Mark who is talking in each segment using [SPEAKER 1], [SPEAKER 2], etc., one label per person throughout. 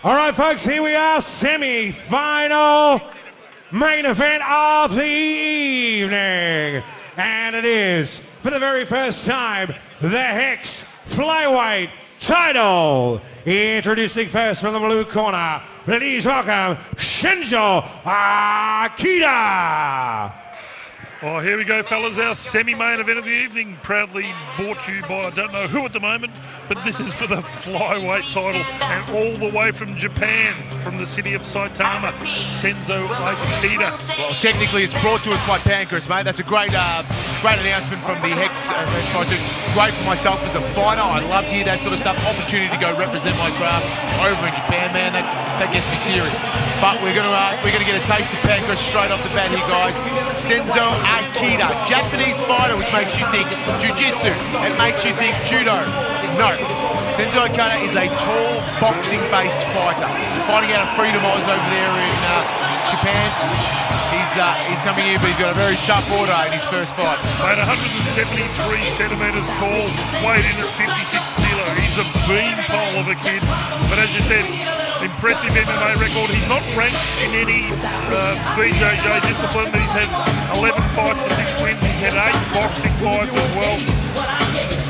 [SPEAKER 1] All right, folks, here we are, semi-final main event of the evening. And it is, for the very first time, the HEX Flyweight Title. Introducing first from the blue corner, please welcome Senzo Ikeda.
[SPEAKER 2] Oh, here we go, fellas. Our semi-main event of the evening, proudly brought to you by I don't know who at the moment, but this is for the flyweight title, and all the way from Japan, from the city of Saitama, Senzo Ikeda.
[SPEAKER 3] Well, technically, it's brought to us by Pancras, mate. That's a great announcement from the HEX project. Great for myself as a fighter. I love to hear that sort of stuff. Opportunity to go represent my craft over in Japan, man. That gets me serious. But we're gonna get a taste of Pancras straight off the bat here, guys. Senzo Ikeda, Japanese fighter, which makes you think jiu-jitsu. It makes you think judo. No. Senzo Ikeda is a tall, boxing-based fighter. Fighting out of Freedom Oz over there in Japan. He's coming here, but he's got a very tough order in his first fight.
[SPEAKER 2] Mate, 173 centimetres tall, weighed in at 56 kilo. He's a beanpole of a kid. But as you said, impressive MMA record. He's not ranked in any BJJ discipline, but he's had 11 fights for 6 wins. He's had 8 boxing fights as well.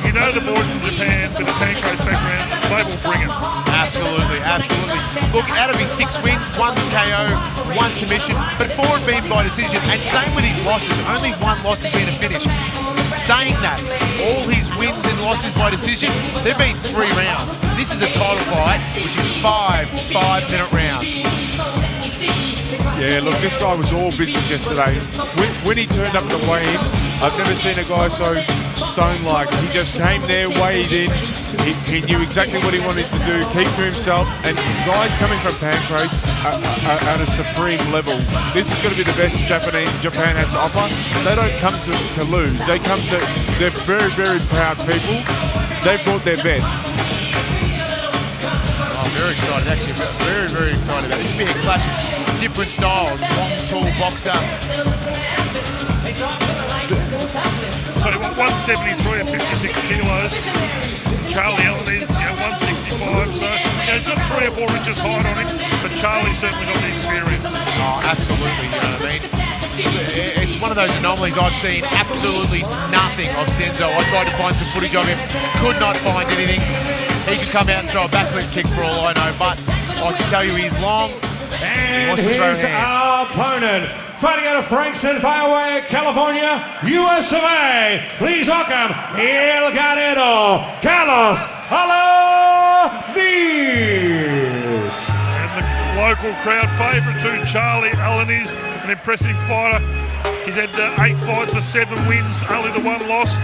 [SPEAKER 2] You know the boys in Japan with the Pancras background, they will bring it.
[SPEAKER 3] Absolutely, absolutely. Look, out of his 6 wins, 1 KO, 1 submission, but 4 have been by decision. And same with his losses, only 1 loss has been a finish. Saying that, all his wins and losses by decision, they've been 3 rounds. This is a title fight, which is 5 5-minute rounds.
[SPEAKER 4] Yeah, look, this guy was all business yesterday. When he turned up to weigh in, I've never seen a guy so stone-like. He just came there, weighed in. He knew exactly what he wanted to do, keep to himself. And guys coming from Pancras are at a supreme level. This is going to be the best Japan has to offer. They don't come to lose. They're very, very proud people. They've brought their best.
[SPEAKER 3] Oh, very excited, actually. Very, very excited about it. This will be a clash of different styles. Long, tall boxer.
[SPEAKER 2] So 173 at 56 kilos. Charlie Alaniz, 165. So he's got 3 or 4 inches height on him, but Charlie's certainly got the experience.
[SPEAKER 3] Oh, absolutely. You know what I mean? It's one of those anomalies. I've seen absolutely nothing of Senzo. I tried to find some footage of him, could not find anything. He could come out and throw a backward kick for all I know, but I can tell you he's long.
[SPEAKER 1] And here's our opponent, fighting out of Frankston, Fireway, California, US of A. Please welcome El Ganero, Carlos Alaniz.
[SPEAKER 2] And the local crowd favourite too, Charlie Alaniz, an impressive fighter. He's had 8 fights for 7 wins, only the 1 loss.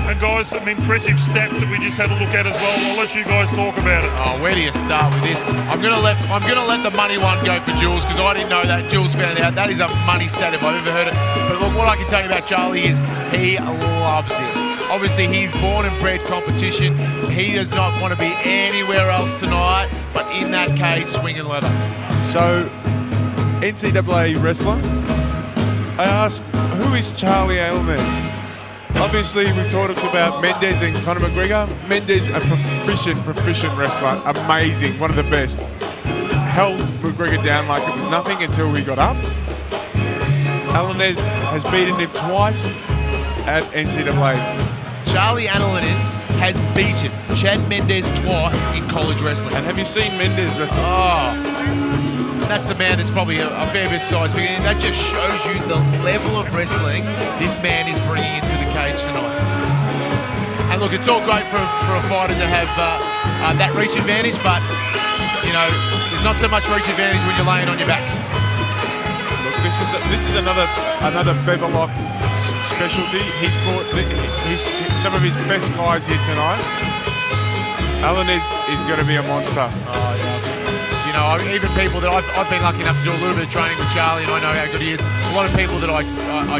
[SPEAKER 2] And guys, some impressive stats that we just had a look at as well. I'll let you guys talk about it.
[SPEAKER 3] Oh, where do you start with this? I'm gonna let the money one go for Jules, because I didn't know that. Jules found out. That is a money stat if I've ever heard it. But look, what I can tell you about Charlie is he loves this. Obviously, he's born and bred competition. He does not want to be anywhere else tonight, but in that cage, swinging leather.
[SPEAKER 4] So, NCAA wrestler, I asked, who is Charlie Alaniz? Obviously, we've talked about Mendes and Conor McGregor. Mendes, a proficient wrestler, amazing, one of the best. Held McGregor down like it was nothing until he got up. Alaniz has beaten him twice at NCAA.
[SPEAKER 3] Charlie Alaniz has beaten Chad Mendes twice in college wrestling.
[SPEAKER 4] And have you seen Mendes wrestle?
[SPEAKER 3] Oh, that's a man that's probably a fair bit size bigger. And that just shows you the level of wrestling this man is bringing into the cage tonight. And look, it's all great for a fighter to have that reach advantage, but you know, there's not so much reach advantage when you're laying on your back.
[SPEAKER 4] Look, this is another featherlock specialty. He's brought some of his best guys here tonight. Alaniz is going to be a monster.
[SPEAKER 3] Oh yeah. You know, even people that I've been lucky enough to do a little bit of training with Charlie, and I know how good he is. A lot of people that I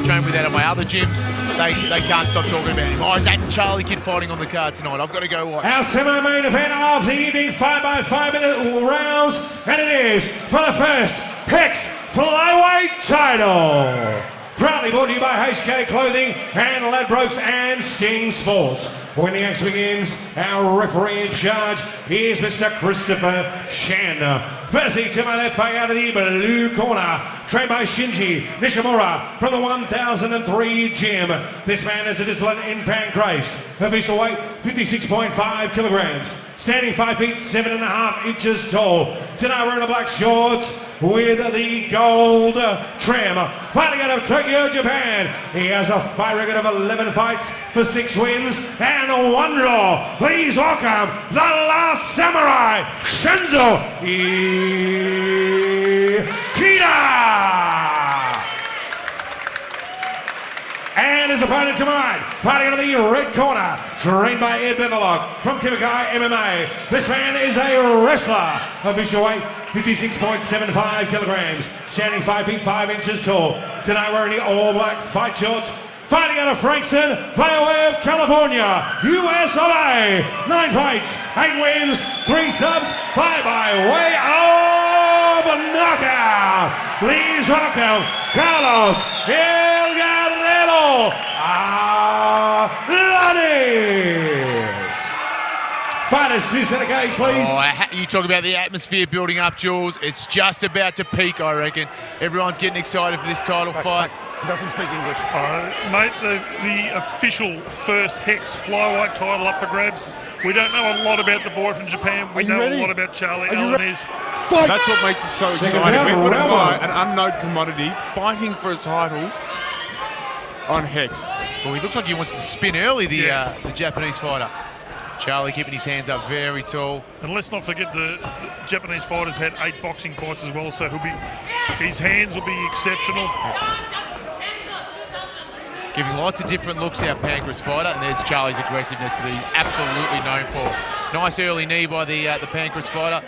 [SPEAKER 3] train with out of my other gyms, they can't stop talking about him. Oh, is that Charlie kid fighting on the card tonight? I've got to go watch.
[SPEAKER 1] Our semi-main event of the evening, 5 by 5-minute rounds, and it is for the first HEX Flyweight Title. Proudly brought to you by HK Clothing and Ladbrokes and Sting Sports. When the action begins, our referee in charge is Mr. Christopher Shan. Firstly, to my left, fighting out of the blue corner, trained by Shinji Nishimura from the 1003 gym. This man is a discipline in pancrase. Official weight, 56.5 kilograms. Standing 5 feet 7.5 inches tall. Tonight wearing the black shorts with the gold trim. Fighting out of Tokyo, Japan. He has a fight record of 11 fights for 6 wins and 1 draw. Please welcome the last samurai, Senzo Ikeda. And his opponent tonight, fighting out of the red corner, trained by Ed Beverlock from Kibakai MMA. This man is a wrestler. Official weight, 56.75 kilograms. Standing 5 feet 5 inches tall. Tonight wearing the all-black fight shorts. Fighting out of Frankston, by way of California, US of A. 9 fights, 8 wins, 3 subs, 5 by way of a knockout. Please welcome Carlos Alaniz. Fighters, 2 center cage, please.
[SPEAKER 3] You talk about the atmosphere building up, Jules. It's just about to peak, I reckon. Everyone's getting excited for this title fight.
[SPEAKER 5] He doesn't speak English.
[SPEAKER 2] Mate, the official first HEX Flyweight title up for grabs. We don't know a lot about the boy from Japan. We know a lot about Charlie Alaniz.
[SPEAKER 4] That's what makes it so exciting.
[SPEAKER 1] Down,
[SPEAKER 4] We've got a guy, an unknown commodity, fighting for a title on HEX.
[SPEAKER 3] Well, he looks like he wants to spin early, the Japanese fighter. Charlie keeping his hands up very tall.
[SPEAKER 2] And let's not forget the Japanese fighter's had 8 boxing fights as well, so his hands will be exceptional.
[SPEAKER 3] Giving lots of different looks, our pancreas fighter, and there's Charlie's aggressiveness that he's absolutely known for. Nice early knee by the pancreas fighter.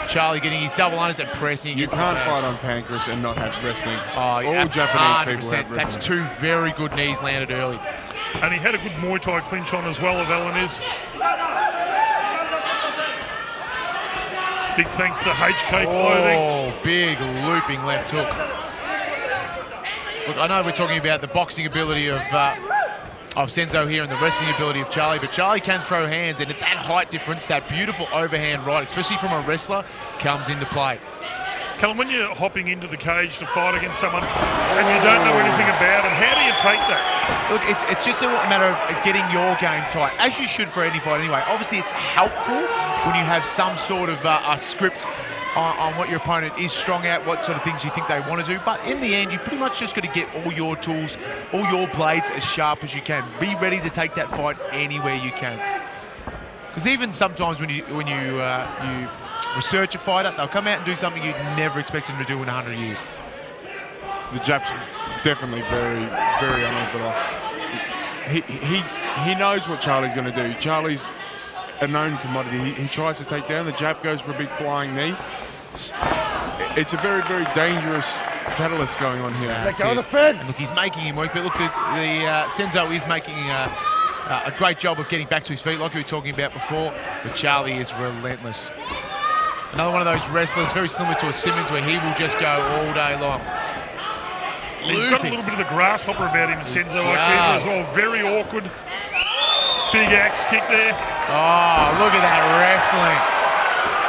[SPEAKER 3] Charlie getting his double unders and pressing.
[SPEAKER 4] You can't fight on pancreas and not have wrestling.
[SPEAKER 3] All
[SPEAKER 4] Japanese people have wrestling.
[SPEAKER 3] That's 2 very good knees landed early.
[SPEAKER 2] And he had a good Muay Thai clinch on as well of Alaniz. Big thanks to HK Clothing.
[SPEAKER 3] Oh, big looping left hook. Look, I know we're talking about the boxing ability of Senzo here and the wrestling ability of Charlie, but Charlie can throw hands, and at that height difference, that beautiful overhand right, especially from a wrestler, comes into play.
[SPEAKER 2] Callum, when you're hopping into the cage to fight against someone and you don't know anything about them, how do you take that?
[SPEAKER 3] Look, it's just a matter of getting your game tight, as you should for any fight anyway. Obviously, it's helpful when you have some sort of a script on what your opponent is strong at, what sort of things you think they want to do. But in the end, you pretty much just got to get all your tools, all your blades as sharp as you can. Be ready to take that fight anywhere you can. Because even sometimes when you research a fighter, they'll come out and do something you'd never expect them to do in 100 years.
[SPEAKER 4] The Japs definitely very, very unorthodox. He knows what Charlie's going to do. Charlie's a known commodity. He tries to take down. The Jap goes for a big flying knee. It's a very, very dangerous catalyst going on here.
[SPEAKER 5] Let go of the fence.
[SPEAKER 3] Look, he's making him work, but look, the Senzo is making a great job of getting back to his feet, like we were talking about before, but Charlie is relentless. Another one of those wrestlers, very similar to a Simmons, where he will just go all day long.
[SPEAKER 2] He's got a little bit of the grasshopper about him, Senzo Ikeda as well. Very awkward. Big axe kick there.
[SPEAKER 3] Oh, look at that wrestling.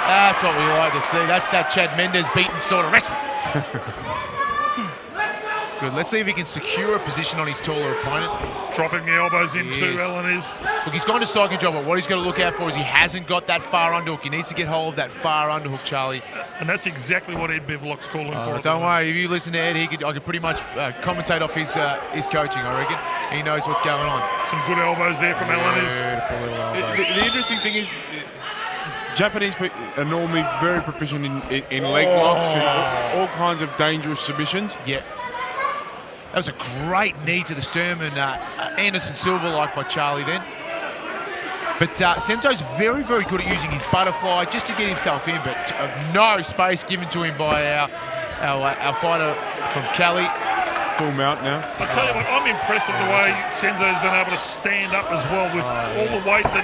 [SPEAKER 3] That's what we like to see. That's that Chad Mendes beaten sort of wrestling. Good. Let's see if he can secure a position on his taller opponent.
[SPEAKER 2] Dropping the elbows into Alaniz.
[SPEAKER 3] Look, he's gone to side control, but what he's got to look out for is he hasn't got that far underhook. He needs to get hold of that far underhook, Charlie.
[SPEAKER 2] And that's exactly what Ed Bivlock's calling for.
[SPEAKER 3] Don't worry, if you listen to Ed, I could pretty much commentate off his coaching, I reckon. He knows what's going on.
[SPEAKER 2] Some good elbows there from Alaniz.
[SPEAKER 4] The interesting thing is, Japanese people are normally very proficient in leg locks and all kinds of dangerous submissions.
[SPEAKER 3] Yeah. That was a great knee to the sternum, Anderson Silva like by Charlie then. But Senzo's very, very good at using his butterfly just to get himself in, but no space given to him by our fighter from Cali.
[SPEAKER 4] Full mount now.
[SPEAKER 2] I tell you what, I'm impressed with the way Senzo's been able to stand up as well with all the weight that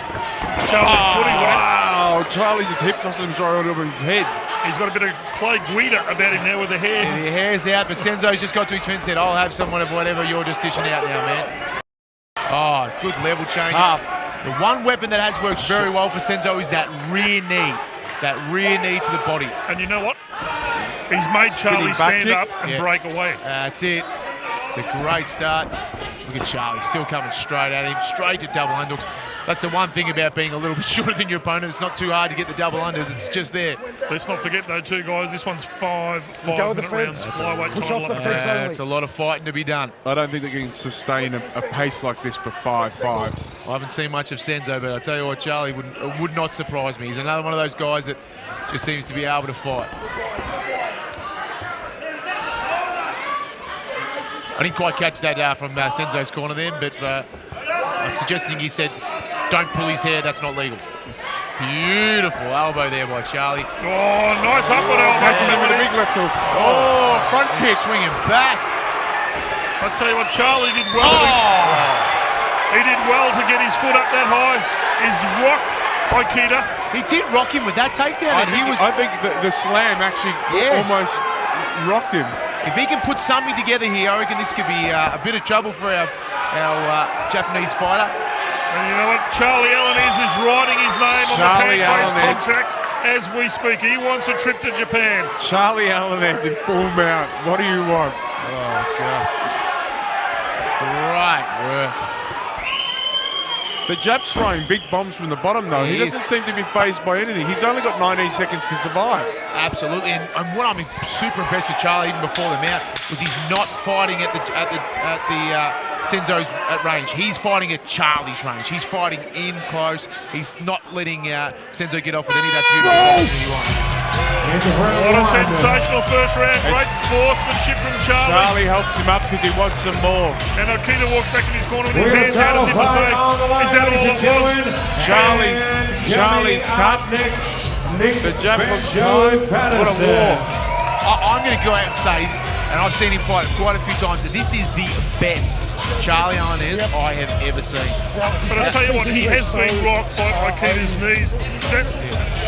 [SPEAKER 2] Charlie's putting on him.
[SPEAKER 4] Wow, Charlie just hip tosses him right over his head.
[SPEAKER 2] He's got a bit of Clay Guida about him now with the hair.
[SPEAKER 3] Yeah, the hair's out, but Senzo's just got to his fence and said, I'll have some of whatever you're just dishing out now, man. Oh, good level change. The one weapon that has worked very well for Senzo is that rear knee. That rear knee to the body.
[SPEAKER 2] And you know what? He's made Charlie stand up and break away.
[SPEAKER 3] That's it. It's a great start. Look at Charlie, still coming straight at him, straight to double underhooks. That's the one thing about being a little bit shorter than your opponent. It's not too hard to get the double unders. It's just there.
[SPEAKER 2] Let's not forget, though, too, guys. This one's 5-minute rounds. Flyweight title.
[SPEAKER 3] It's a lot of fighting to be done.
[SPEAKER 4] I don't think they can sustain a pace like this for 5-5s.
[SPEAKER 3] I haven't seen much of Senzo, but I tell you what, Charlie would not surprise me. He's another one of those guys that just seems to be able to fight. I didn't quite catch that from Senzo's corner then, but I'm suggesting he said, don't pull his hair, that's not legal. Beautiful elbow there by Charlie.
[SPEAKER 2] Oh, nice upward elbow.
[SPEAKER 4] Catching him with a big left hook. Oh, front kick.
[SPEAKER 3] Swinging back.
[SPEAKER 2] I tell you what, Charlie did well. He did well to get his foot up that high. His rock, Ikeda.
[SPEAKER 3] He did rock him with that takedown.
[SPEAKER 4] I think the slam actually almost rocked him.
[SPEAKER 3] If he can put something together here, I reckon this could be a bit of trouble for our Japanese fighter.
[SPEAKER 2] And you know what? Charlie Alaniz is writing his name on the Pancrase contracts as we speak. He wants a trip to Japan.
[SPEAKER 4] Charlie Alaniz in full mount. What do you want?
[SPEAKER 3] Oh, God. Right work.
[SPEAKER 4] The Jap's throwing big bombs from the bottom, though. He doesn't seem to be fazed by anything. He's only got 19 seconds to survive.
[SPEAKER 3] Absolutely, and what I'm super impressed with Charlie, even before the mount, was he's not fighting at the Senzo's range. He's fighting at Charlie's range. He's fighting in close. He's not letting Senzo get off with any of that beautiful boxing he wants.
[SPEAKER 2] What a sensational first round. Great sportsmanship from Charlie.
[SPEAKER 4] Charlie helps him up because he wants some more.
[SPEAKER 2] And Ikeda walks back in his corner with his hands out as if to say, is that all it was?
[SPEAKER 4] Charlie's cut. The Jap looks good. What a war.
[SPEAKER 3] I'm going to go out and say, and I've seen him fight quite a few times, that this is the best Charlie Alaniz I have ever seen.
[SPEAKER 2] But I'll tell you what, he has been rocked by Ikeda's knees.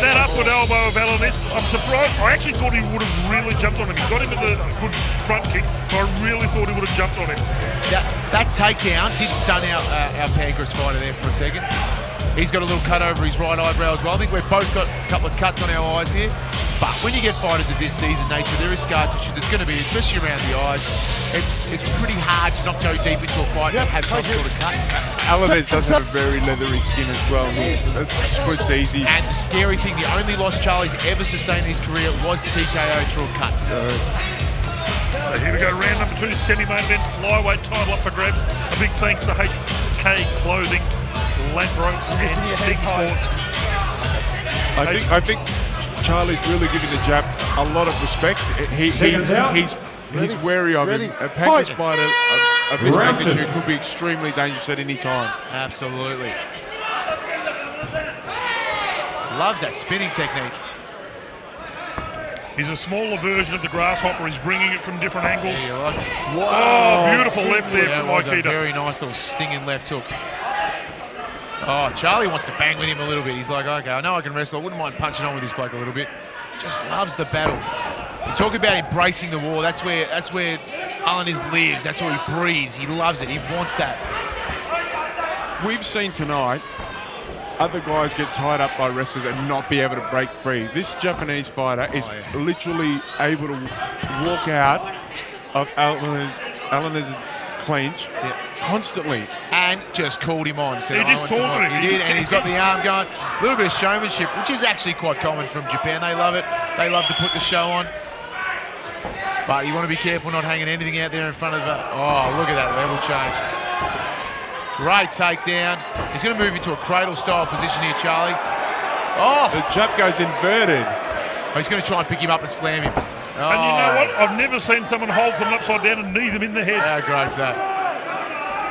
[SPEAKER 2] That upward elbow of Alaniz, I'm surprised. I actually thought he would have really jumped on him. He got him with a good front kick, but I really thought he would have jumped on him.
[SPEAKER 3] That takedown did stun our Pancrase fighter there for a second. He's got a little cut over his right eyebrow as well. I think we've both got a couple of cuts on our eyes here. But when you get fighters of this season nature, there is scar tissue that's going to be, especially around the eyes. It's pretty hard to not go deep into a fight and have some sort of cuts.
[SPEAKER 4] Alaniz does have a very leathery skin as well. It's easy.
[SPEAKER 3] And the scary thing, the only loss Charlie's ever sustained in his career was TKO through a cut.
[SPEAKER 2] So here we go, round number 2, semi-main event, flyweight title up for grabs. A big thanks to HK Clothing, Ladbrokes and Sting Sports.
[SPEAKER 4] I think Charlie's really giving the Jap a lot of respect. He's wary of him. A Pancrase fighter of his magnitude could be extremely dangerous at any time.
[SPEAKER 3] Absolutely. Loves that spinning technique.
[SPEAKER 2] He's a smaller version of the grasshopper. He's bringing it from different angles.
[SPEAKER 3] Yeah, you like it.
[SPEAKER 2] Oh, beautiful left there from Ikeda.
[SPEAKER 3] Very nice little stinging left hook. Oh, Charlie wants to bang with him a little bit. He's like, okay, I know I can wrestle. I wouldn't mind punching on with this bloke a little bit. Just loves the battle. You talk about embracing the war. That's where Alaniz lives. That's where he breathes. He loves it. He wants that.
[SPEAKER 4] We've seen tonight other guys get tied up by wrestlers and not be able to break free. This Japanese fighter is literally able to walk out of Alaniz's clinch constantly.
[SPEAKER 3] And just called him on. Said,
[SPEAKER 2] he just taunted him.
[SPEAKER 3] He did, and he's got the arm going. A little bit of showmanship, which is actually quite common from Japan. They love it. They love to put the show on. But you want to be careful not hanging anything out there in front of oh, look at that level change. Great takedown. He's going to move into a cradle-style position here, Charlie. Oh!
[SPEAKER 4] The jab goes inverted.
[SPEAKER 3] Oh, he's going to try and pick him up and slam him. Oh.
[SPEAKER 2] And you know what? I've never seen someone hold someone upside down and knee them in the head.
[SPEAKER 3] How great's that?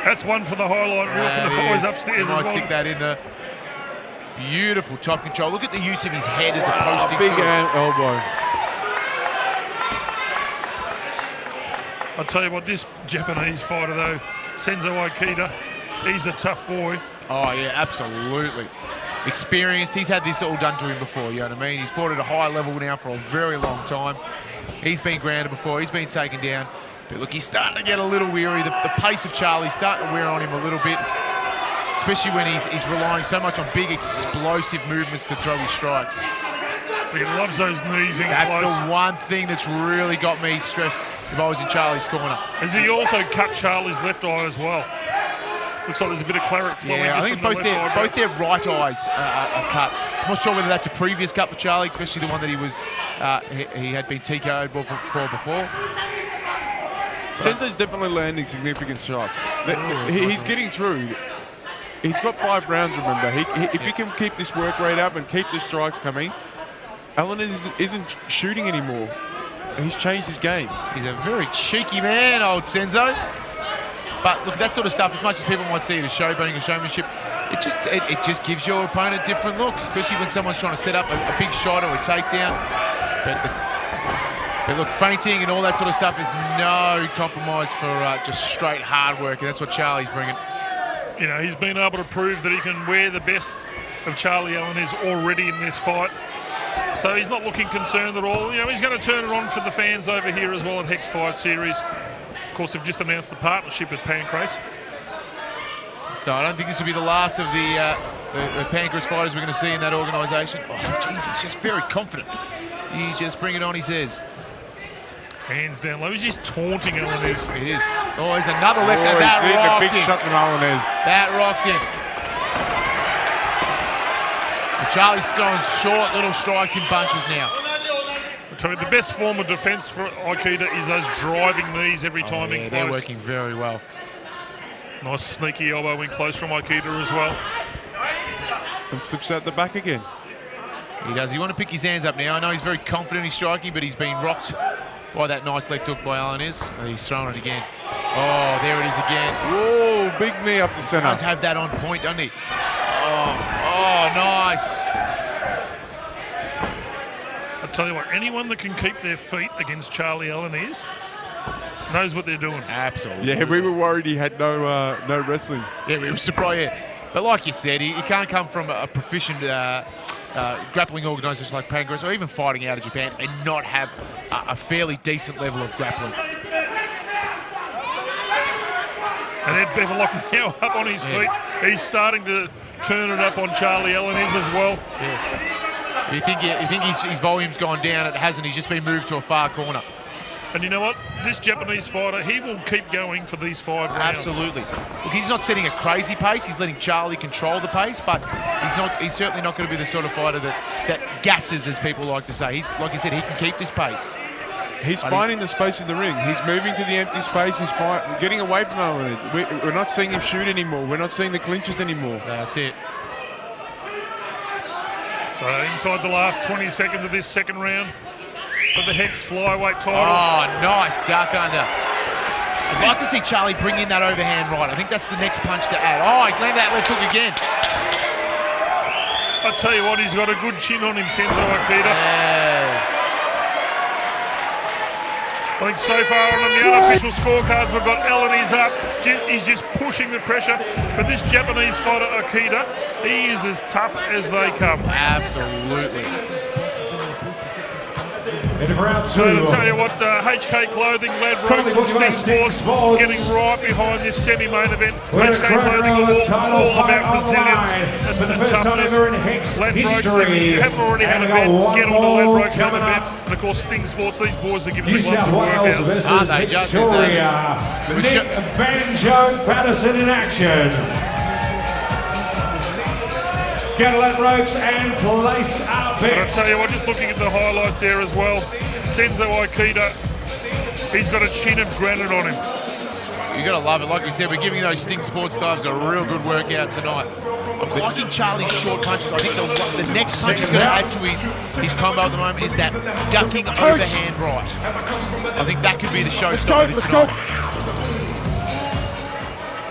[SPEAKER 2] That's one for the highlight reel for the boys upstairs as well.
[SPEAKER 3] Stick that in there. Beautiful top control. Look at the use of his head as a posting.
[SPEAKER 4] Big elbow.
[SPEAKER 2] I'll tell you what, this Japanese fighter though, Senzo Ikeda, he's a tough boy.
[SPEAKER 3] Oh yeah, absolutely. experienced. He's had this all done to him before, you know what I mean? He's fought at a high level now for a very long time. He's been grounded before, he's been taken down. But look, he's starting to get a little weary. The pace of Charlie's starting to wear on him a little bit, especially when he's relying so much on big, explosive movements to throw his strikes.
[SPEAKER 2] He loves those knees in
[SPEAKER 3] That's
[SPEAKER 2] close.
[SPEAKER 3] the one thing that's really got me stressed if I was in Charlie's corner.
[SPEAKER 2] As he also cut Charlie's left eye as well. Looks like there's a bit of claret flowing.
[SPEAKER 3] Yeah, I
[SPEAKER 2] just
[SPEAKER 3] think
[SPEAKER 2] from the left
[SPEAKER 3] both their right eyes are cut. I'm not sure whether that's a previous cut for Charlie, especially the one that he had been TKO'd for before.
[SPEAKER 4] Senzo's definitely landing significant shots. He's getting through. He's got 5 rounds, remember. If he can keep this work rate up and keep the strikes coming, Alaniz isn't shooting anymore. He's changed his game.
[SPEAKER 3] He's a very cheeky man, old Senzo. But look, that sort of stuff, as much as people might see it as showboating and showmanship, it just gives your opponent different looks, especially when someone's trying to set up a big shot or a takedown. But look, feinting and all that sort of stuff is no compromise for just straight hard work, and that's what Charlie's bringing.
[SPEAKER 2] You know, he's been able to prove that he can wear the best of Charlie Alaniz already in this fight. So he's not looking concerned at all. You know, he's going to turn it on for the fans over here as well at Hex Fight Series. Of course, they've just announced the partnership with Pancrase.
[SPEAKER 3] So I don't think this will be the last of the Pancrase fighters we're going to see in that organisation. Oh, jeez, he's just very confident. He's just bringing it on, he says.
[SPEAKER 2] Hands down low. He's just taunting Alaniz.
[SPEAKER 3] It is. Oh, there's another left hand. That rocked
[SPEAKER 4] a big
[SPEAKER 3] him.
[SPEAKER 4] shot from Alaniz.
[SPEAKER 3] That rocked him. But Charlie's throwing short little strikes in bunches now.
[SPEAKER 2] I tell you, the best form of defence for Ikeda is those driving knees every time in close.
[SPEAKER 3] They're working very well.
[SPEAKER 2] Nice sneaky elbow in close from Ikeda as well.
[SPEAKER 4] And slips out the back again.
[SPEAKER 3] He does. You want to pick his hands up now. I know he's very confident in striking, but he's been rocked by that nice leg hook by Alaniz. He's throwing it again. Oh, there it is again.
[SPEAKER 4] Whoa, big knee up the centre.
[SPEAKER 3] He does have that on point, doesn't he? Oh, nice.
[SPEAKER 2] I tell you what, anyone that can keep their feet against Charlie Alaniz knows what they're doing.
[SPEAKER 3] Absolutely.
[SPEAKER 4] Yeah, we were worried he had no wrestling.
[SPEAKER 3] Yeah, we were surprised. Yeah. But like you said, he can't come from a proficient grappling organisation like Pancrase or even fighting out of Japan and not have a fairly decent level of grappling.
[SPEAKER 2] And Ed Beverlock now up on his feet. He's starting to turn it up on Charlie Alaniz as well.
[SPEAKER 3] Yeah. You think his volume's gone down? It hasn't. He's just been moved to a far corner.
[SPEAKER 2] And you know what? This Japanese fighter, he will keep going for these 5 rounds.
[SPEAKER 3] Absolutely. Look, he's not setting a crazy pace. He's letting Charlie control the pace, but he's certainly not going to be the sort of fighter that gasses, as people like to say. He's, like you said, he can keep this pace.
[SPEAKER 4] He's finding the space in the ring. He's moving to the empty space. He's getting away from Alaniz. We're not seeing him shoot anymore. We're not seeing the clinches anymore.
[SPEAKER 3] That's it.
[SPEAKER 2] So inside the last 20 seconds of this second round for the Hex Flyweight title.
[SPEAKER 3] Oh, nice duck under. I'd like to see Charlie bring in that overhand right. I think that's the next punch to add. Oh, he's landed that left hook again.
[SPEAKER 2] I tell you what, he's got a good chin on him, Senzo Ikeda.
[SPEAKER 3] Yeah.
[SPEAKER 2] I think so far on the unofficial scorecards, we've got Alaniz up. He's just pushing the pressure. But this Japanese fighter, Ikeda, he is as tough as they come.
[SPEAKER 3] Absolutely.
[SPEAKER 1] In round 2.
[SPEAKER 2] So I'll tell you what, HK Clothing, Ladbrokes and Sting Sports getting right behind this semi-main event. HK Clothing all about resilience
[SPEAKER 1] for the first time ever in Hex history.
[SPEAKER 2] If you haven't already had a bet, get on the Ladbrokes and a bet. And of course, Sting Sports, these boys are giving
[SPEAKER 1] New
[SPEAKER 2] me lots
[SPEAKER 1] South
[SPEAKER 2] of work
[SPEAKER 1] Wales
[SPEAKER 2] out.
[SPEAKER 1] versus Victoria. Nick Banjo Patterson in action. Get Ladbrokes and place our
[SPEAKER 2] But I
[SPEAKER 1] bets.
[SPEAKER 2] tell you what, just looking at the highlights there as well, Senzo Ikeda, he's got a chin of granite on him.
[SPEAKER 3] You got to love it. Like you said, we're giving those Sting Sports guys a real good workout tonight. I'm liking Charlie's short punches. I think the next punch he's going to add to his combo at the moment is that ducking overhand right. I think that could be the showstopper tonight.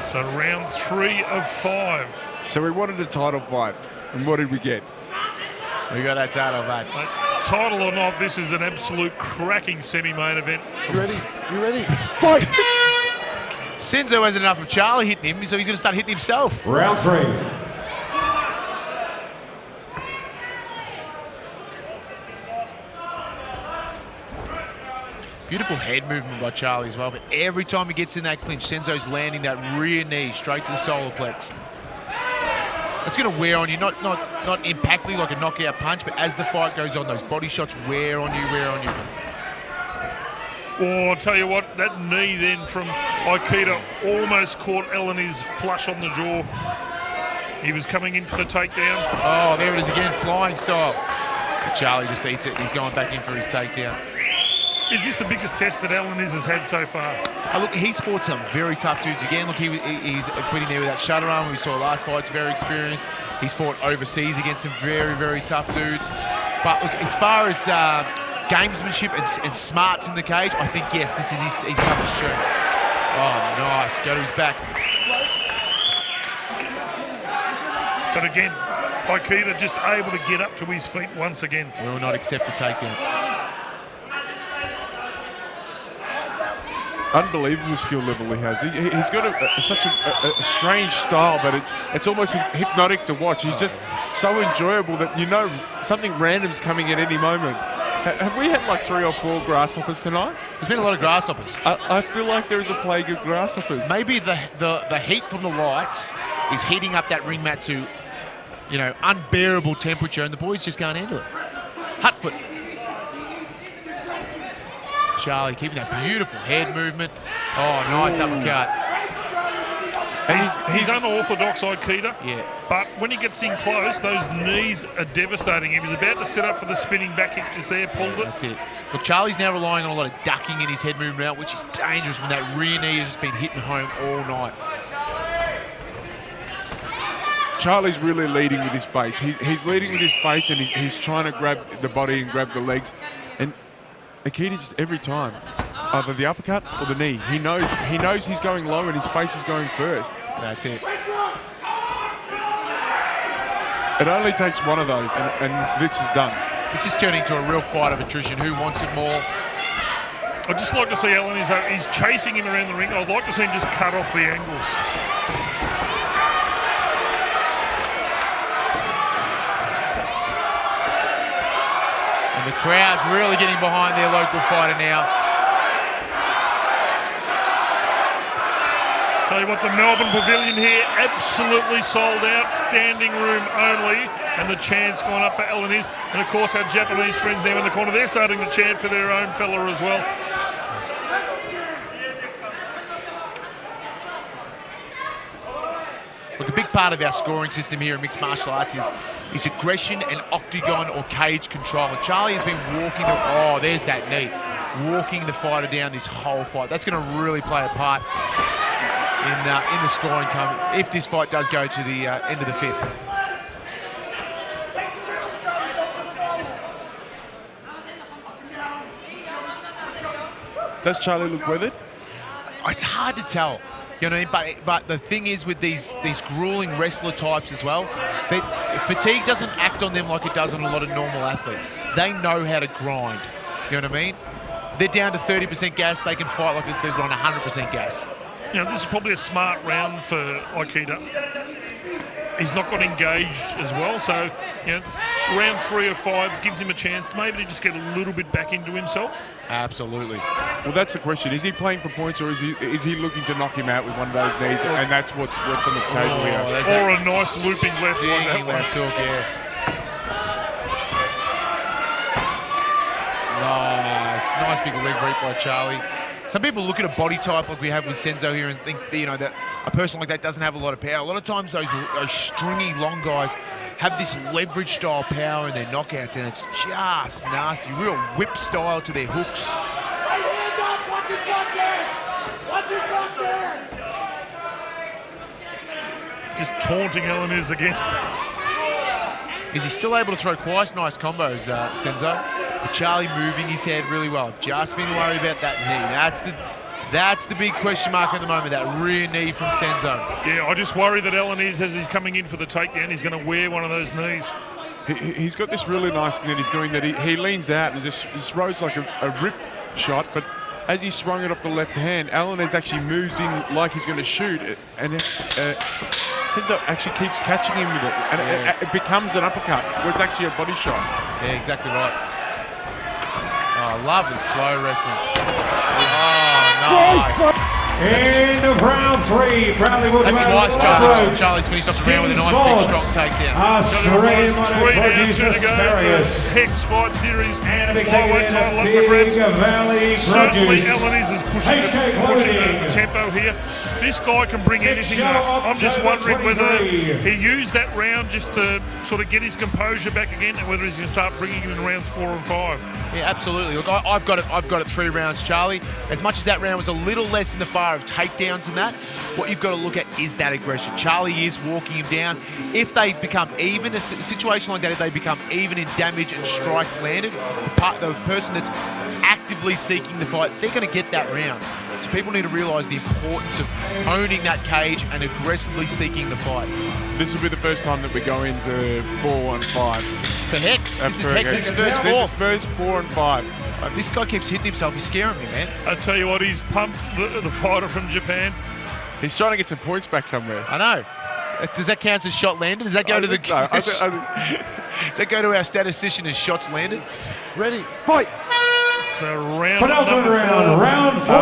[SPEAKER 2] So round 3 of 5.
[SPEAKER 4] So we wanted a title fight, and what did we get?
[SPEAKER 3] We got that title fight.
[SPEAKER 2] Title or not, this is an absolute cracking semi-main event.
[SPEAKER 5] You ready? You ready? Fight!
[SPEAKER 3] Senzo hasn't enough of Charlie hitting him, so he's going to start hitting himself.
[SPEAKER 1] Round 3.
[SPEAKER 3] Beautiful head movement by Charlie as well, but every time he gets in that clinch, Senzo's landing that rear knee straight to the solar plex. It's going to wear on you, not impactfully like a knockout punch, but as the fight goes on, those body shots wear on you,
[SPEAKER 2] Oh, I'll tell you what, that knee then from Ikeda almost caught Alaniz flush on the jaw. He was coming in for the takedown.
[SPEAKER 3] Oh, there it is again, flying style. But Charlie just eats it. He's going back in for his takedown.
[SPEAKER 2] Is this the biggest test that Alaniz has had so far?
[SPEAKER 3] Look, he's fought some very tough dudes. Again, look, he's putting there with that shutter arm. We saw last fight's very experienced. He's fought overseas against some very, very tough dudes. But look, as far as gamesmanship and smarts in the cage, I think, yes, this is his toughest chance. Oh, nice. Go to his back.
[SPEAKER 2] But again, Ikeda just able to get up to his feet once again.
[SPEAKER 3] We will not accept the takedown.
[SPEAKER 4] Unbelievable skill level he has. He's got such a strange style, but it's almost hypnotic to watch. He's just so enjoyable that you know something random's coming at any moment. Have we had like 3 or 4 grasshoppers tonight?
[SPEAKER 3] There's been a lot of grasshoppers.
[SPEAKER 4] I feel like there is a plague of grasshoppers.
[SPEAKER 3] Maybe the heat from the lights is heating up that ring mat to, you know, unbearable temperature, and the boys just can't handle it. Hutfoot. Charlie keeping that beautiful head movement. Oh, nice uppercut.
[SPEAKER 2] And he's unorthodox, Ikeda.
[SPEAKER 3] Yeah.
[SPEAKER 2] But when he gets in close, those knees are devastating. He was about to set up for the spinning back kick just there, pulled it.
[SPEAKER 3] That's it. Look, Charlie's now relying on a lot of ducking in his head movement out, which is dangerous when that rear knee has just been hitting home all night.
[SPEAKER 4] Charlie's really leading with his face. He's leading with his face, and he's trying to grab the body and grab the legs. And Ikeda just every time, either the uppercut or the knee. He knows he's going low and his face is going first.
[SPEAKER 3] That's it.
[SPEAKER 4] It only takes one of those, and this is done.
[SPEAKER 3] This is turning to a real fight of attrition. Who wants it more?
[SPEAKER 2] I'd just like to see Alaniz, he's chasing him around the ring. I'd like to see him just cut off the angles.
[SPEAKER 3] And the crowd's really getting behind their local fighter now.
[SPEAKER 2] Tell you what, the Melbourne Pavilion here, absolutely sold out, standing room only, and the chant's gone up for Alaniz. And of course our Japanese friends there in the corner, they're starting to chant for their own fella as well.
[SPEAKER 3] Look, a big part of our scoring system here in mixed martial arts is aggression and octagon or cage control. And Charlie has been walking oh, there's that knee. Walking the fighter down this whole fight. That's going to really play a part in the scoring coming, if this fight does go to the end of the 5th.
[SPEAKER 4] Does Charlie look weathered?
[SPEAKER 3] It's hard to tell. You know what I mean? But the thing is with these grueling wrestler types as well, fatigue doesn't act on them like it does on a lot of normal athletes. They know how to grind. You know what I mean? They're down to 30% gas. They can fight like they're on 100% gas.
[SPEAKER 2] You know, this is probably a smart round for Ikeda. He's not got engaged as well, so you know, round 3 or 5 gives him a chance maybe to just get a little bit back into himself.
[SPEAKER 3] Absolutely.
[SPEAKER 4] Well, that's the question. Is he playing for points, or is he looking to knock him out with one of those knees? And that's what's on the table here.
[SPEAKER 2] Or a nice looping left like that
[SPEAKER 3] left hook, yeah. Nice big leg break by Charlie. Some people look at a body type like we have with Senzo here and think, you know, that a person like that doesn't have a lot of power. A lot of times those stringy, long guys have this leverage style power in their knockouts, and it's just nasty. Real whip style to their hooks.
[SPEAKER 2] Just taunting Alaniz again.
[SPEAKER 3] Is he still able to throw quite nice combos, Senzo? But Charlie moving his head really well. Just been worried about that knee. That's the big question mark at the moment, that rear knee from Senzo. Yeah,
[SPEAKER 2] I just worry that Alaniz, as he's coming in for the takedown, he's going to wear one of those knees.
[SPEAKER 4] He's got this really nice thing that he's doing, that he leans out and just throws like a rip shot, but as he swung it off the left hand, Alaniz actually moves in like he's going to shoot it, and Senzo actually keeps catching him with it, and it becomes an uppercut where it's actually a body shot.
[SPEAKER 3] Yeah, exactly right. Oh, lovely flow wrestling. Oh, nice.
[SPEAKER 1] End of round 3, proudly will
[SPEAKER 3] That'd be nice, Charlie's finished off the round with a nice big strong takedown.
[SPEAKER 1] Australian producer Asparius.
[SPEAKER 2] Hex Fight Series.
[SPEAKER 1] And a big thank you
[SPEAKER 2] Flyweight
[SPEAKER 1] to
[SPEAKER 2] title up
[SPEAKER 1] Big
[SPEAKER 2] for grabs.
[SPEAKER 1] Valley
[SPEAKER 2] Certainly
[SPEAKER 1] produce.
[SPEAKER 2] Alaniz is pushing the tempo here. This guy can bring anything up. I'm just wondering whether he used that round just to sort of get his composure back again, and whether he's going to start bringing him in rounds 4 and 5.
[SPEAKER 3] Yeah, absolutely. Look, I've got it 3 rounds, Charlie. As much as that round was a little less in the fire of takedowns and that, what you've got to look at is that aggression. Charlie is walking him down. If they become even, a situation like that, if they become even in damage and strikes landed, the person that's actively seeking the fight, they're going to get that round. So people need to realise the importance of owning that cage and aggressively seeking the fight.
[SPEAKER 4] This will be the first time that we go into 4 and 5.
[SPEAKER 3] For Hex, this is Hex's first 4.
[SPEAKER 4] First 4 and 5.
[SPEAKER 3] This guy keeps hitting himself. He's scaring me, man.
[SPEAKER 2] I tell you what, he's pumped the fighter from Japan.
[SPEAKER 4] He's trying to get some points back somewhere.
[SPEAKER 3] I know. Does that count as shot landed? Does that go to the? Does that go to our statistician as shots landed?
[SPEAKER 5] Ready, fight!
[SPEAKER 2] So round
[SPEAKER 1] Penultimate
[SPEAKER 2] number
[SPEAKER 1] round,
[SPEAKER 2] 4.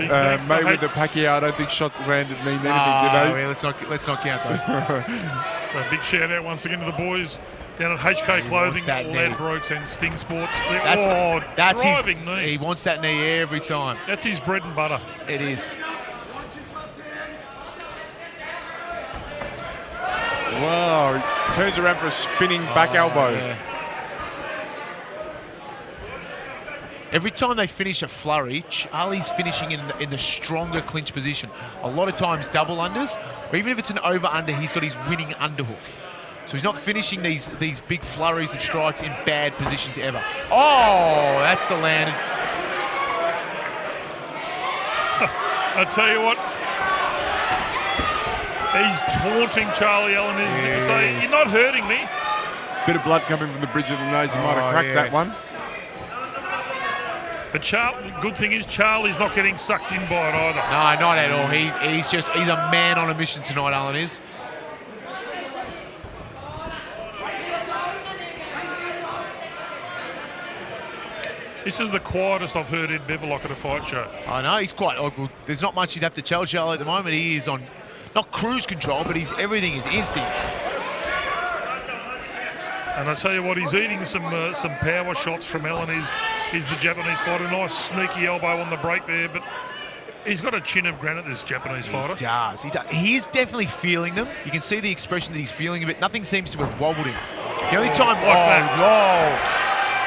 [SPEAKER 1] round 4.
[SPEAKER 4] Mayweather Pacquiao, I don't think shots landed mean anything, do they?
[SPEAKER 3] Yeah, let's not count those.
[SPEAKER 2] A big shout out once again to the boys down at HK Clothing, Ladbrokes and Sting Sports.
[SPEAKER 3] That's
[SPEAKER 2] driving
[SPEAKER 3] his
[SPEAKER 2] knee.
[SPEAKER 3] He wants that knee every time.
[SPEAKER 2] That's his bread and butter.
[SPEAKER 3] It is.
[SPEAKER 4] Wow, he turns around for a spinning back elbow.
[SPEAKER 3] Yeah. Every time they finish a flurry, Charlie's finishing in the stronger clinch position. A lot of times double unders, or even if it's an over-under, he's got his winning underhook. So he's not finishing these big flurries of strikes in bad positions ever. Oh, that's the landed.
[SPEAKER 2] I tell you what, he's taunting Charlie Alaniz to say, "You're not hurting me."
[SPEAKER 4] Bit of blood coming from the bridge of the nose. He might have cracked that one.
[SPEAKER 2] But good thing is Charlie's not getting sucked in by it either.
[SPEAKER 3] No, not at all. He's a man on a mission tonight, Alan is.
[SPEAKER 2] This is the quietest I've heard Ed Beverlock at a fight show.
[SPEAKER 3] I know, he's quite... There's not much you'd have to tell Charlie at the moment. He is on, not cruise control, but everything is instinct.
[SPEAKER 2] And I tell you what, he's eating some power shots from Alaniz. He's the Japanese fighter. Nice sneaky elbow on the break there, but he's got a chin of granite, this Japanese fighter.
[SPEAKER 3] He does. He is definitely feeling them. You can see the expression that he's feeling of it. Nothing seems to have wobbled him. The only time...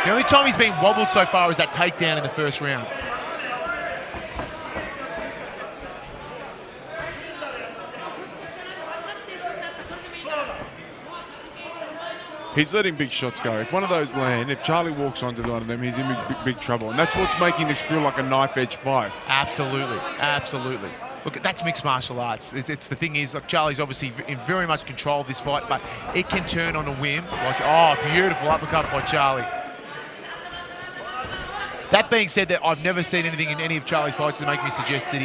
[SPEAKER 3] The only time he's been wobbled so far is that takedown in the first round.
[SPEAKER 4] He's letting big shots go. If one of those land, if Charlie walks onto one of them, he's in big trouble. And that's what's making this feel like a knife-edge fight.
[SPEAKER 3] Absolutely, absolutely. Look, that's mixed martial arts. It's the thing is, like, Charlie's obviously in very much control of this fight, but it can turn on a whim. Like, oh, beautiful uppercut by Charlie. That being said, that I've never seen anything in any of Charlie's fights that make me suggest that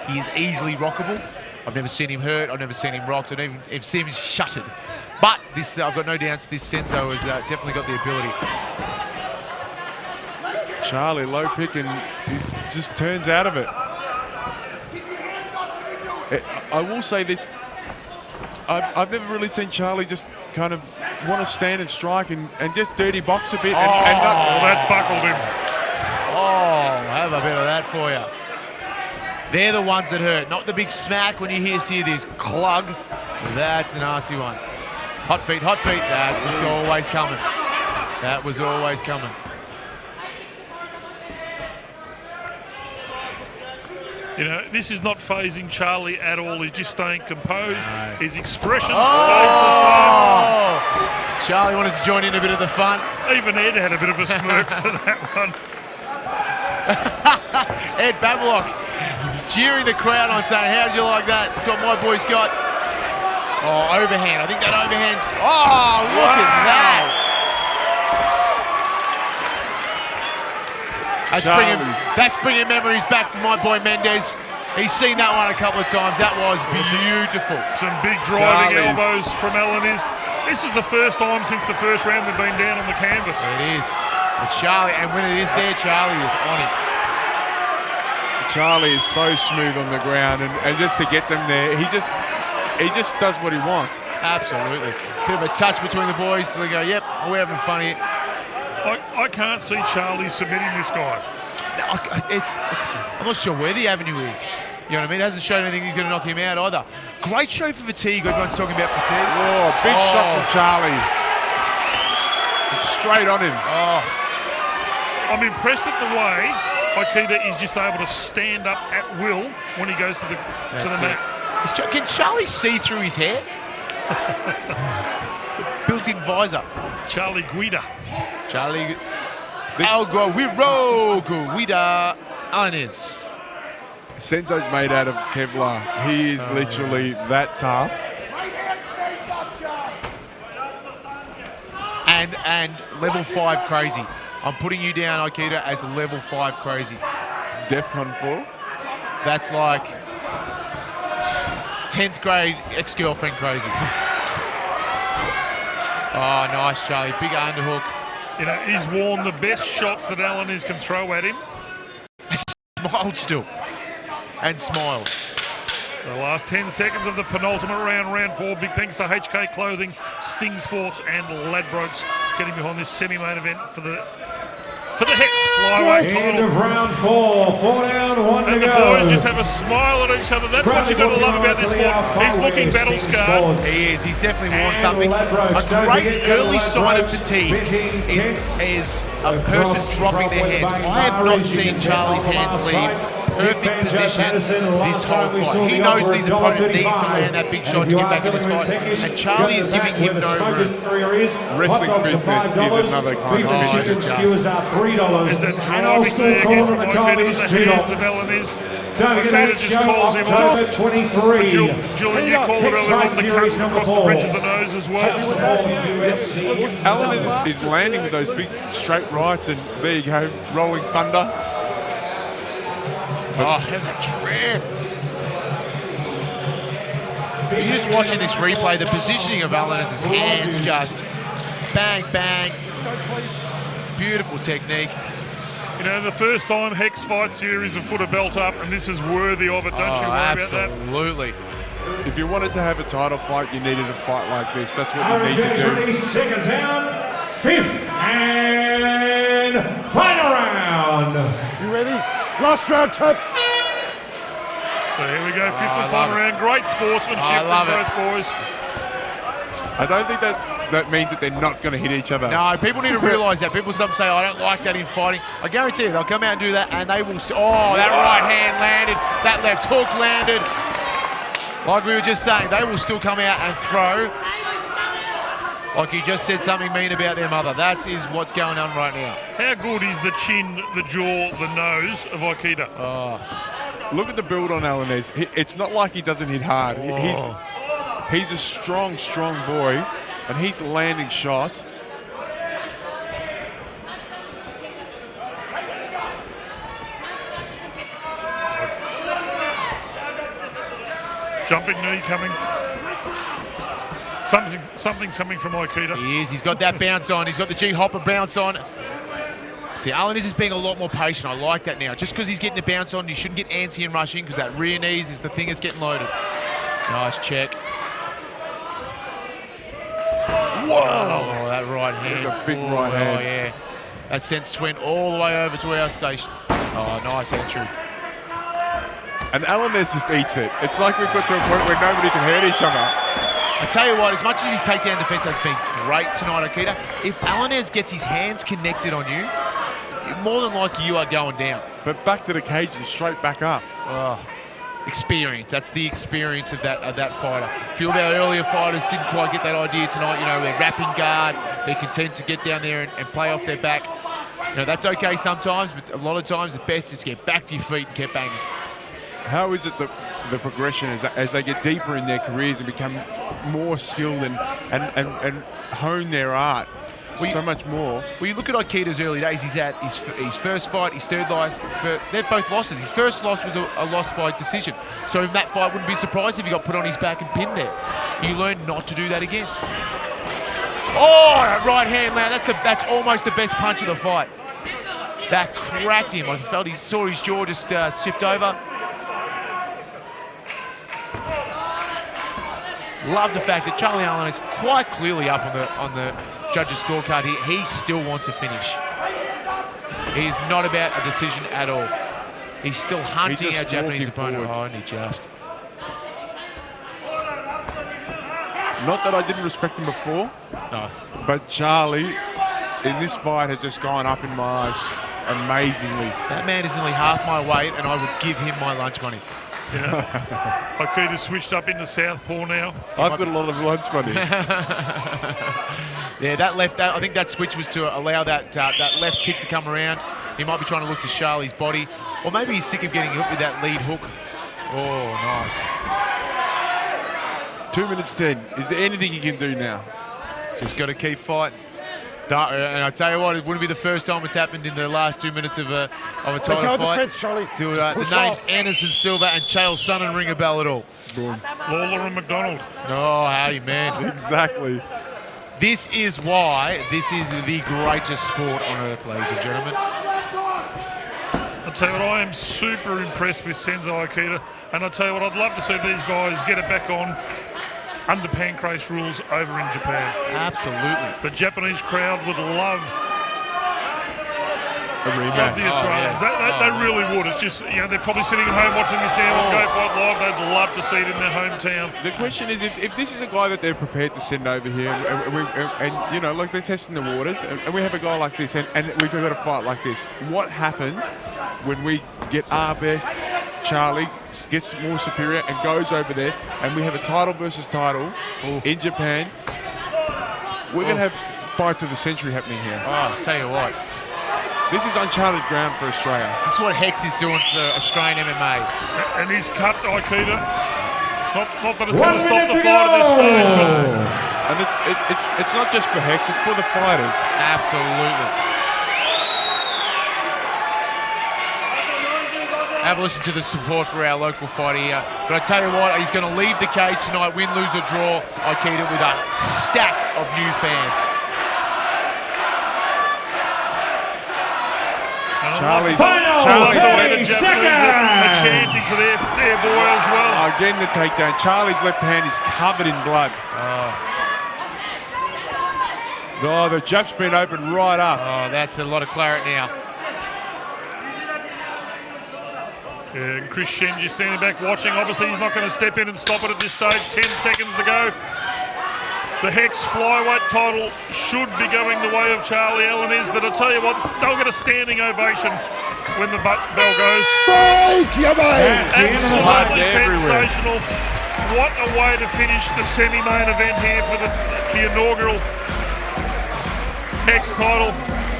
[SPEAKER 3] he is easily rockable. I've never seen him hurt. I've never seen him rocked. I've never seen him shuttered. But this, I've got no doubts, this Senzo has definitely got the ability.
[SPEAKER 4] Charlie, low pick, and it just turns out of it. I will say this. I've never really seen Charlie just kind of want to stand and strike and just dirty box a bit.
[SPEAKER 2] That buckled him.
[SPEAKER 3] Oh, have a bit of that for you. They're the ones that hurt, not the big smack when you see this clog. That's the nasty one. Hot feet, hot feet. That was always coming. That was always coming.
[SPEAKER 2] You know, this is not phasing Charlie at all. He's just staying composed. No. His expression stays the same.
[SPEAKER 3] Charlie wanted to join in a bit of the fun.
[SPEAKER 2] Even Ed had a bit of a smirk for that one.
[SPEAKER 3] Ed Babelock cheering the crowd on, saying, how'd you like that? That's what my boy's got. Oh, overhand. I think that overhand. Oh, look at that. That's bringing memories back from my boy Mendez. He's seen that one a couple of times. That was beautiful.
[SPEAKER 2] Some big driving elbows from Alaniz. This is the first time since the first round they've been down on the canvas.
[SPEAKER 3] It is. But Charlie, and when it is there, Charlie is on it.
[SPEAKER 4] Charlie is so smooth on the ground, and just to get them there, he just does what he wants.
[SPEAKER 3] Absolutely. Bit of a touch between the boys till they go, yep, we're having fun here.
[SPEAKER 2] I can't see Charlie submitting this guy.
[SPEAKER 3] I'm not sure where the avenue is. You know what I mean? It hasn't shown anything he's going to knock him out either. Great show for fatigue. Everyone's talking about fatigue.
[SPEAKER 4] Oh, big shot from Charlie. It's straight on him.
[SPEAKER 3] Oh.
[SPEAKER 2] I'm impressed at the way Ikeda is just able to stand up at will when he goes to the mat.
[SPEAKER 3] Can Charlie see through his hair? Built-in visor.
[SPEAKER 2] Charlie Guida.
[SPEAKER 3] Charlie. Guida Alaniz.
[SPEAKER 4] Senzo's made out of Kevlar. He is literally that tough.
[SPEAKER 3] And level 5 crazy. I'm putting you down, Ikeda, as level 5 crazy.
[SPEAKER 4] DEFCON 4?
[SPEAKER 3] That's like 10th grade ex-girlfriend crazy. Oh, nice, Charlie. Big underhook.
[SPEAKER 2] You know, he's worn the best shots that Alaniz can throw at him.
[SPEAKER 3] Smiled still. And smiled.
[SPEAKER 2] The last 10 seconds of the penultimate round, round 4. Big thanks to HK Clothing, Sting Sports, and Ladbrokes getting behind this semi-main event for the HEX Flyweight Title.
[SPEAKER 1] End of round 4, 4 down, 1 to
[SPEAKER 2] And the
[SPEAKER 1] go.
[SPEAKER 2] boys just have a smile at each other. That's what you've got to love about this sport. He's looking battle scarred.
[SPEAKER 3] He is. He's definitely worn
[SPEAKER 1] And
[SPEAKER 3] something.
[SPEAKER 1] Ladbrokes,
[SPEAKER 3] A
[SPEAKER 1] don't
[SPEAKER 3] great
[SPEAKER 1] forget
[SPEAKER 3] early
[SPEAKER 1] the
[SPEAKER 3] sign of
[SPEAKER 1] Ladbrokes
[SPEAKER 3] fatigue
[SPEAKER 1] betting
[SPEAKER 3] is a person dropping their hands. I have not seen Charlie's hands leave. Perfect position this whole fight. He knows his opponent needs to land that big shot to get back in this fight. And Charlie is giving him no room.
[SPEAKER 4] Wrestling Christmas is another kind of
[SPEAKER 1] beef and chicken skewers are $3, and old school
[SPEAKER 2] there
[SPEAKER 1] corn
[SPEAKER 2] again
[SPEAKER 1] on the
[SPEAKER 2] from
[SPEAKER 1] cob
[SPEAKER 2] Ikeda
[SPEAKER 1] is
[SPEAKER 2] at the hands
[SPEAKER 1] $2.
[SPEAKER 2] of Alaniz.
[SPEAKER 1] Don't forget the next show, October 23.
[SPEAKER 2] Julian, you called it
[SPEAKER 1] Hex
[SPEAKER 2] earlier on
[SPEAKER 1] Fight
[SPEAKER 2] the
[SPEAKER 1] Series
[SPEAKER 2] cut
[SPEAKER 1] number
[SPEAKER 2] across the
[SPEAKER 1] 4.
[SPEAKER 2] bridge of the nose as well.
[SPEAKER 4] Alaniz is landing with those big straight rights, and there you go, rolling thunder.
[SPEAKER 3] Oh, has a trip. You're just watching this replay, the positioning of Alaniz's hands just bang, bang. Beautiful technique.
[SPEAKER 2] You know, the first time Hex Fight Series have put a belt up, and this is worthy of it. Don't you worry about that.
[SPEAKER 3] Absolutely.
[SPEAKER 4] If you wanted to have a title fight, you needed a fight like this. That's what you need to do.
[SPEAKER 1] 20 seconds down, 5th and final round.
[SPEAKER 5] You ready? Last round, chaps.
[SPEAKER 2] So here we go, 5th and final round. Great sportsmanship from both boys.
[SPEAKER 4] I don't think that means that they're not going to hit each other.
[SPEAKER 3] No, people need to realise that. People some say, I don't like that in fighting. I guarantee you, they'll come out and do that, and they will. Oh, that right hand landed. That left hook landed. Like we were just saying, they will still come out and throw. Like you just said something mean about their mother. That is what's going on right now.
[SPEAKER 2] How good is the chin, the jaw, the nose of Ikeda?
[SPEAKER 4] Look at the build on Alaniz. It's not like he doesn't hit hard. He's a strong, strong boy, and he's landing shots.
[SPEAKER 2] Jumping knee coming. Something's coming from Ikeda.
[SPEAKER 3] He is. He's got that bounce on. He's got the G-hopper bounce on. See, Alaniz is being a lot more patient. I like that now. Just because he's getting the bounce on, you shouldn't get antsy and rushing, because that rear knees is the thing that's getting loaded. Nice check.
[SPEAKER 4] Whoa!
[SPEAKER 3] Oh, that right hand.
[SPEAKER 4] That's a big right hand.
[SPEAKER 3] Oh, yeah. That sent Swin all the way over to our station. Oh, nice entry.
[SPEAKER 4] And Alaniz just eats it. It's like we've got to a point where nobody can hurt each other.
[SPEAKER 3] I tell you what, as much as his takedown defense has been great tonight, Ikeda, if Alaniz gets his hands connected on you, more than likely you are going down.
[SPEAKER 4] But back to the cage and straight back up.
[SPEAKER 3] Oh, experience. That's the experience of that fighter. A few of our earlier fighters didn't quite get that idea tonight. You know, they're wrapping guard. They can tend to get down there and play off their back. You know, that's okay sometimes, but a lot of times the best is to get back to your feet and keep banging.
[SPEAKER 4] How is it the progression as they get deeper in their careers and become more skilled and hone their art so much more?
[SPEAKER 3] Well, you look at Ikeda's early days. He's at his first fight, his third loss. They're both losses. His first loss was a loss by decision. So in that fight, wouldn't be surprised if he got put on his back and pinned there. You learn not to do that again. Oh, that right hand, man. That's almost the best punch of the fight. That cracked him. I felt saw his jaw just shift over. Love the fact that Charlie Allen is quite clearly up on the judges' scorecard here. He still wants to finish. He is not about a decision at all. He's still hunting our Japanese opponent. Oh, and he just.
[SPEAKER 4] Not that I didn't respect him before, but Charlie in this fight has just gone up in my eyes amazingly.
[SPEAKER 3] That man is nearly half my weight, and I would give him my lunch money.
[SPEAKER 2] Yeah. Ikeda switched up into southpaw now.
[SPEAKER 4] I've got a lot of lunch money.
[SPEAKER 3] Yeah, I think that switch was to allow that left kick to come around. He might be trying to look to Charlie's body, or maybe he's sick of getting hooked with that lead hook. Oh, nice.
[SPEAKER 4] 2 minutes 10. Is there anything you can do now?
[SPEAKER 3] Just got to keep fighting. And I tell you what, it wouldn't be the first time it's happened in the last 2 minutes of a title fight.
[SPEAKER 5] Defense, Charlie.
[SPEAKER 3] To the names Anderson Silva and Chael Sonnen ring a bell at all.
[SPEAKER 4] Boom.
[SPEAKER 2] Lawler and McDonald.
[SPEAKER 3] Oh, hey, man.
[SPEAKER 4] Exactly.
[SPEAKER 3] This is why this is the greatest sport on earth, ladies and gentlemen.
[SPEAKER 2] I'll tell you what, I am super impressed with Senzo Ikeda, and I'll tell you what, I'd love to see these guys get it back on under pancrase rules over in Japan.
[SPEAKER 3] Absolutely.
[SPEAKER 2] The Japanese crowd would love
[SPEAKER 4] A rematch.
[SPEAKER 2] the Australians. They really would. It's just, they're probably sitting at home watching this now on Go Fight Live. They'd love to see it in their hometown.
[SPEAKER 4] The question is, if this is a guy that they're prepared to send over here, and like they're testing the waters, and we have a guy like this, and we've got a fight like this, what happens when we get our best, Charlie gets more superior and goes over there, and we have a title versus title in Japan? We're going to have fights of the century happening here.
[SPEAKER 3] Oh, I'll tell you what.
[SPEAKER 4] This is uncharted ground for Australia.
[SPEAKER 3] This is what Hex is doing for Australian MMA.
[SPEAKER 2] And he's cut Ikeda. Not that it's going to stop the fight at this stage, but...
[SPEAKER 4] And it's not just for Hex, it's for the fighters.
[SPEAKER 3] Absolutely. Have a listen to the support for our local fighter here. But I tell you what, he's going to leave the cage tonight, win, lose or draw, Ikeda, with a stack of new fans.
[SPEAKER 4] Charlie's
[SPEAKER 1] 30 seconds!
[SPEAKER 2] A chanting for their boy as well.
[SPEAKER 4] Again, the takedown. Charlie's left hand is covered in blood. Oh, the jab's been opened right up.
[SPEAKER 3] Oh, that's a lot of claret now.
[SPEAKER 2] Yeah, and Chris Shen just standing back watching. Obviously, he's not going to step in and stop it at this stage. 10 seconds to go. The HEX Flyweight title should be going the way of Charlie Alaniz, but I'll tell you what, they'll get a standing ovation when the bell goes. Absolutely sensational. What a way to finish the semi-main event here for the inaugural HEX title.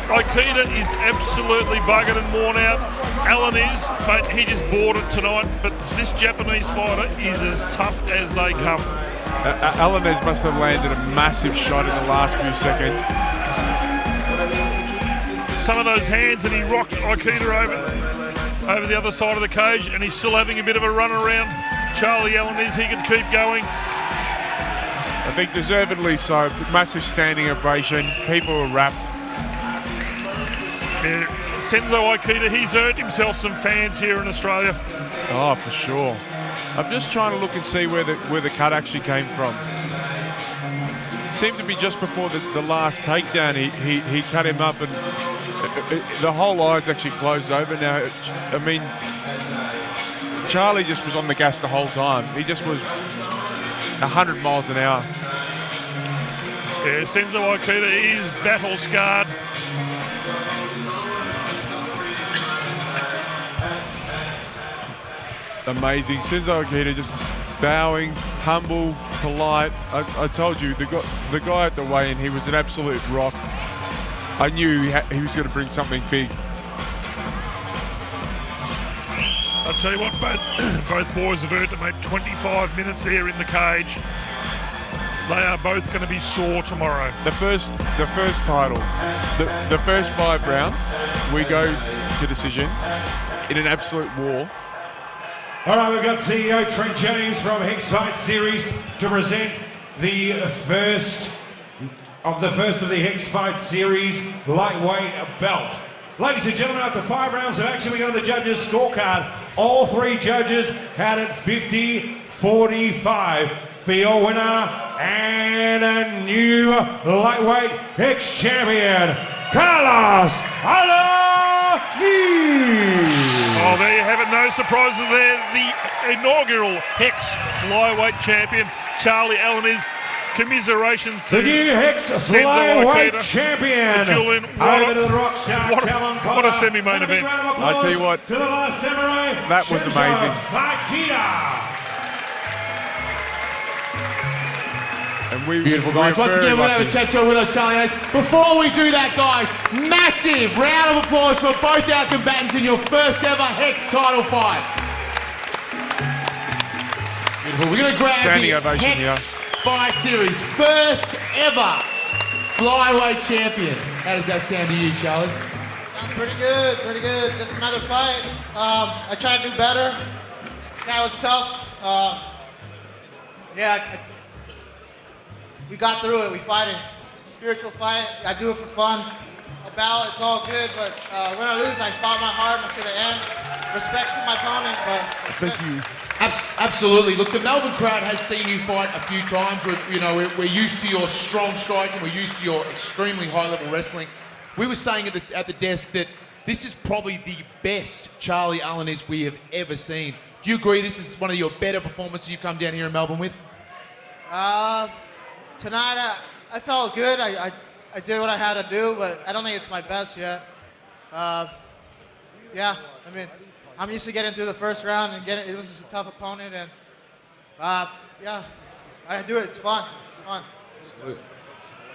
[SPEAKER 2] Ikeda is absolutely buggered and worn out. Alaniz, mate, he just bought it tonight, but this Japanese fighter is as tough as they come.
[SPEAKER 4] Alaniz must have landed a massive shot in the last few seconds.
[SPEAKER 2] Some of those hands, and he rocked Ikeda over the other side of the cage, and he's still having a bit of a run around. Charlie Alaniz, he can keep going.
[SPEAKER 4] I think deservedly so. Massive standing ovation. People were wrapped.
[SPEAKER 2] Yeah, Senzo Ikeda, he's earned himself some fans here in Australia.
[SPEAKER 4] Oh, for sure. I'm just trying to look and see where the cut actually came from. It seemed to be just before the last takedown. He cut him up, and the whole line's actually closed over now. I mean, Charlie just was on the gas the whole time. He just was 100 miles an hour.
[SPEAKER 2] Yeah, Senzo Ikeda is battle scarred.
[SPEAKER 4] Amazing. Senzo Ikeda just bowing, humble, polite. I told you, the guy at the weigh-in, he was an absolute rock. I knew he was going to bring something big.
[SPEAKER 2] I'll tell you what, both boys have earned it, mate. 25 minutes there in the cage. They are both going to be sore tomorrow.
[SPEAKER 4] The first title, the first 5 rounds, we go to decision in an absolute war.
[SPEAKER 1] All right, we've got CEO Trent James from Hex Fight Series to present the first of the first of the Hex Fight Series lightweight belt. Ladies and gentlemen, after 5 rounds of action, we go to the judges' scorecard. All 3 judges had it 50-45 for your winner and a new lightweight Hex champion, Carlos Alaniz.
[SPEAKER 2] Oh, there you have it. No surprises there. The inaugural Hex Flyweight champion, Charlie Alaniz. Commiserations to
[SPEAKER 1] the new Hex Flyweight champion.
[SPEAKER 2] Julian,
[SPEAKER 1] over to the rockstar,
[SPEAKER 2] what a semi-main event.
[SPEAKER 4] I tell you what,
[SPEAKER 1] to the last samurai,
[SPEAKER 4] that was
[SPEAKER 1] Senzo
[SPEAKER 4] amazing.
[SPEAKER 1] Ikeda.
[SPEAKER 4] And we,
[SPEAKER 3] Beautiful, guys. Once again, we're going to have a chat to our winner, Charlie Alaniz. Before we do that, guys, massive round of applause for both our combatants in your first ever Hex title fight. Beautiful. We're going to grab
[SPEAKER 4] Standing
[SPEAKER 3] the
[SPEAKER 4] ovation
[SPEAKER 3] Hex Fight Series first ever flyweight champion. How does that sound to you, Charlie?
[SPEAKER 6] Sounds pretty good, pretty good. Just another fight. I tried to do better. This guy was tough. We got through it. We fight it. It's a spiritual fight. I do it for fun. A bout, it's all good, but win or lose, I fought my heart to the end. Respect to my opponent, but
[SPEAKER 4] Thank you.
[SPEAKER 3] Absolutely. Look, the Melbourne crowd has seen you fight a few times. We're used to your strong striking. We're used to your extremely high-level wrestling. We were saying at the desk that this is probably the best Charlie Alaniz we have ever seen. Do you agree this is one of your better performances you've come down here in Melbourne with?
[SPEAKER 6] tonight I felt good. I did what I had to do, but I don't think it's my best yet. Yeah, I mean, I'm used to getting through the first round and it was just a tough opponent, and yeah, I do it. It's fun. It's fun.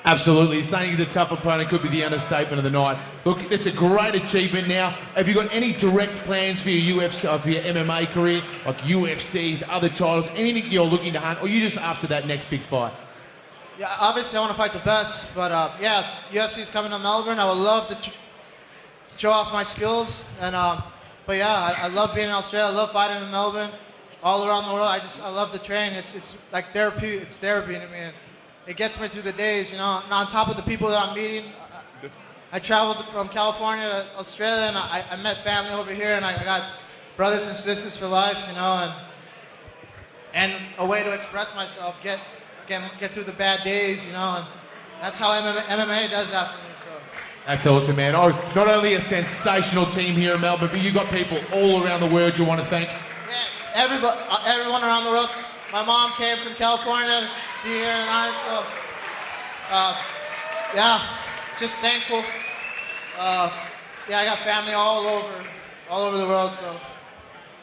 [SPEAKER 3] Absolutely. Saying he's a tough opponent could be the understatement of the night. Look, it's a great achievement now. Have you got any direct plans for your UFC, for your MMA career, like UFCs, other titles, anything you're looking to hunt, or are you just after that next big fight?
[SPEAKER 6] Yeah, obviously I want to fight the best, but yeah, UFC's coming to Melbourne. I would love to show off my skills, and but yeah, I love being in Australia. I love fighting in Melbourne, all around the world. I love the train. It's like therapy. It's therapy to me. And it gets me through the days, you know. And on top of the people that I'm meeting, I traveled from California to Australia, and I met family over here, and I got brothers and sisters for life, you know, and a way to express myself, get through the bad days, you know, and that's how MMA does that for me. So.
[SPEAKER 3] That's awesome, man. Oh, not only a sensational team here in Melbourne, but you got people all around the world you want to thank.
[SPEAKER 6] Yeah, everyone around the world. My mom came from California to be here tonight, so yeah, just thankful. Yeah, I got family all over the world, so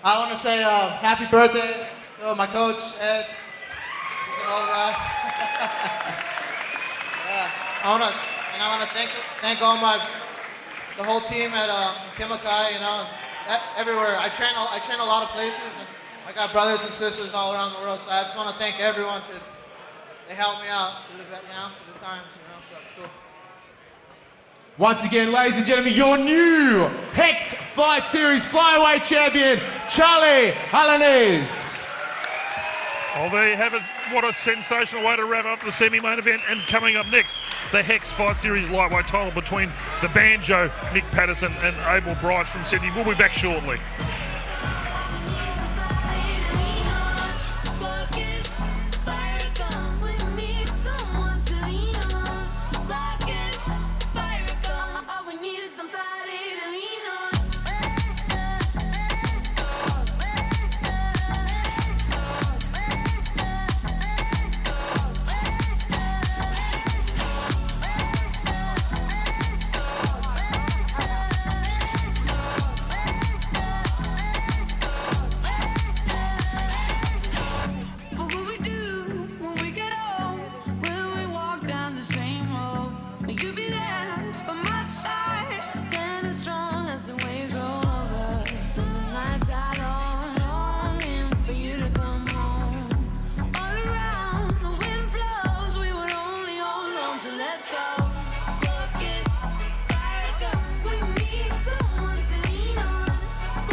[SPEAKER 6] I want to say happy birthday to my coach, Ed. He's an old guy. Yeah, I want to thank all the whole team at Kimikai, you know, everywhere. I train a lot of places, and I got brothers and sisters all around the world, so I just want to thank everyone because they helped me out through the times, you know, so it's cool.
[SPEAKER 3] Once again, ladies and gentlemen, your new Hex Fight Series Flyweight Champion, Charlie Alaniz.
[SPEAKER 2] Well, there you have it. What a sensational way to wrap up the semi-main event. And coming up next, the Hex Fight Series lightweight title between the Banjo, Nick Patterson, and Abel Bright from Sydney. We'll be back shortly.